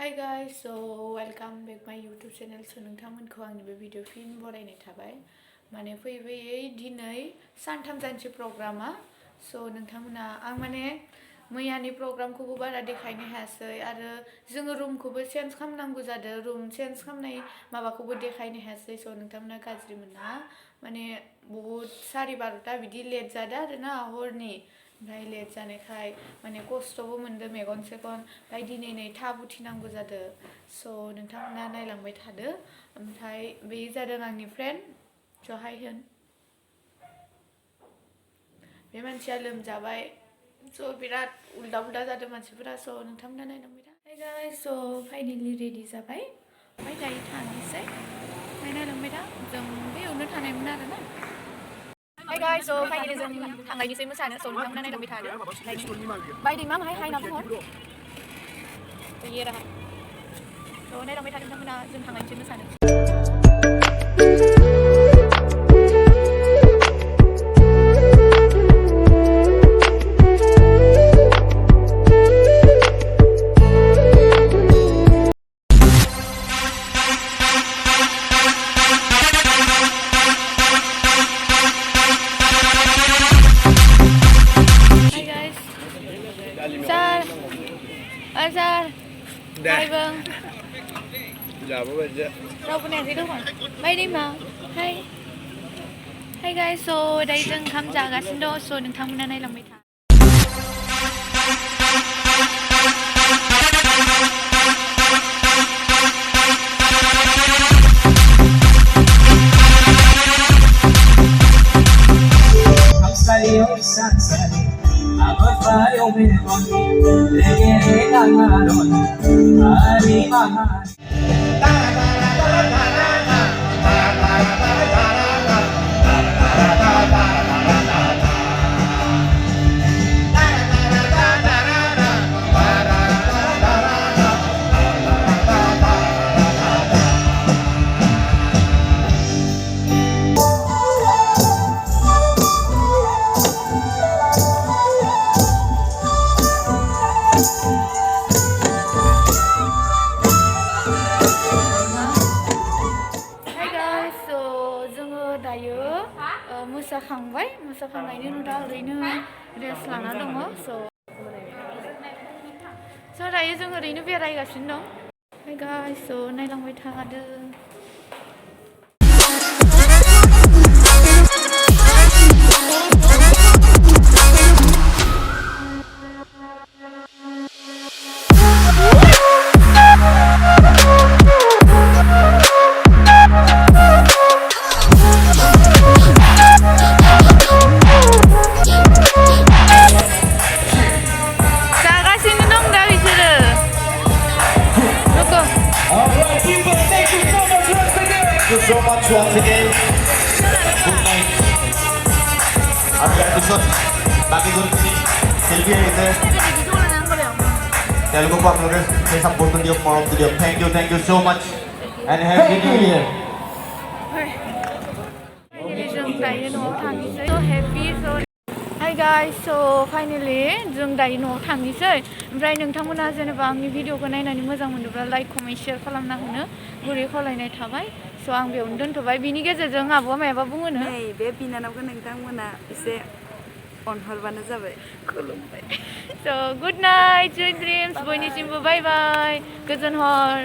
Hi guys, so welcome back my YouTube channel. So नोंथांमोनखौ आंनि बे video फिन बरायनाय थाबाय माने फैयै दिनै सानथाम जानसै प्रग्रामा सो नोंथांमोना आं माने मैयानि प्रग्रामखौबो बारा देखायनो हायासै आरो जोङो रुमखौबो चेन्ज खालामनांगौ जादों रुम चेन्ज खालामनाय माबाखौबो देखायनो हायासै सो नोंथांमोना गाज्रि मोना माने बहुत 12:30 बिदि लेट जादों आरोना हरनि ओमफ्राय लेट जानायखाय माने खस्थ'बो मोनदों मेगन सेगन ओमफ्राय दिनै नै थाब उथिनांगौ जादों सो नोंथांमोना नायलांबाय थादो ओमफ्राय बे जादों आंनि फ्रेन्ड स' हाय होन बे मानसिया लोमजाबाय स' बिराद उल्टा उल्टा जादों मानसिफोरा स' नोंथांमोना नायलांबाय था हाय गाइस स' फाइनालि रेडि जाबाय ओमफ्राय दायो थानोसै ओमफ्राय नायलांबाय था जों बेयावनो थानायमोन आरोना Hey guys, so finally जों थांनायनिसै मोसानो स' नोंथांमोना नायलांबाय थादो बायदि मा माहाय हाय ना बुंहर ये रहा स' नायलांबाय थादो नोंथांमोना जों थांनायनिसै मोसानो Azar, hai vâng. Dạ bố bên chứ. Đâu bên này thì đúng rồi. Bay đi mà. Hay. Hey guys, so đây जों खाम जागासिनो दं so नोंथांमोना नायलांबाय था. मोसाखांबाय मोसाखांनायनि उनाव दा ओरैनो रेस्ट लाना दङ स' दायो जों ओरैनो बेरायगासिनो दं गाइस स' नायलांबाय थादो So much once again. Good night. After episode, बाकी गुरु की सेल्फी है इधर. तेलुगु को आप लोग से support कर दियो, follow कर दियो. Thank you so much, and happy new year. So happy, so. Hi guys, so finally जों दायो न'आव थांनिसै ओमफ्राय नोंथांमोना जेनेबा आंनि भिडिअखौ नायनानै मोजां मोनोब्ला लाइक कमेन्ट शेयार खालामना होनो गुरै खावलायनाय थाबाय स' आं बेयावनो दोनथ'बाय बिनि गेजेरजों आब'आ मायाबा बुङोनो बे बिनानावखौ नोंथांमोना एसे अनहरबानो जाबाय खुलुमबाय स' गुड नाइट स्वीट ड्रिम्स बयनिसिमबो बाय बाय गोजोन हर